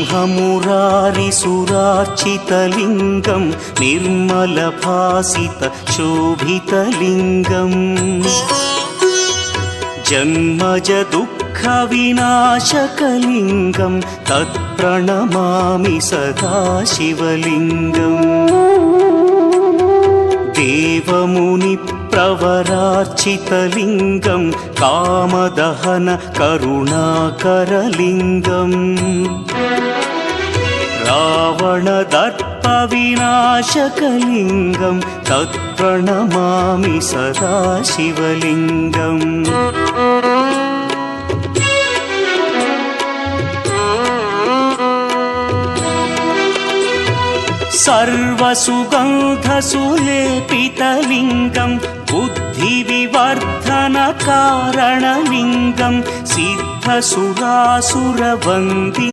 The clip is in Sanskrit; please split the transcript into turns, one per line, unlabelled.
सिंहमुरारिसुरार्चितलिङ्गं निर्मलभासितशोभितलिङ्गम् जन्मज दुःखविनाशकलिङ्गं तत्प्रणमामि सदा शिवलिङ्गम् देवमुनिप्रवरार्चितलिङ्गं कामदहन करुणाकरलिङ्गम् रावणदर्पविनाशकलिङ्गं तत्प्रणमामि सदा शिवलिङ्गम् सर्वसुगन्धसुलेपितलिङ्गं बुद्धिविवर्धनकारणलिङ्गं सिद्धसुरासुरवन्दितलिङ्गम्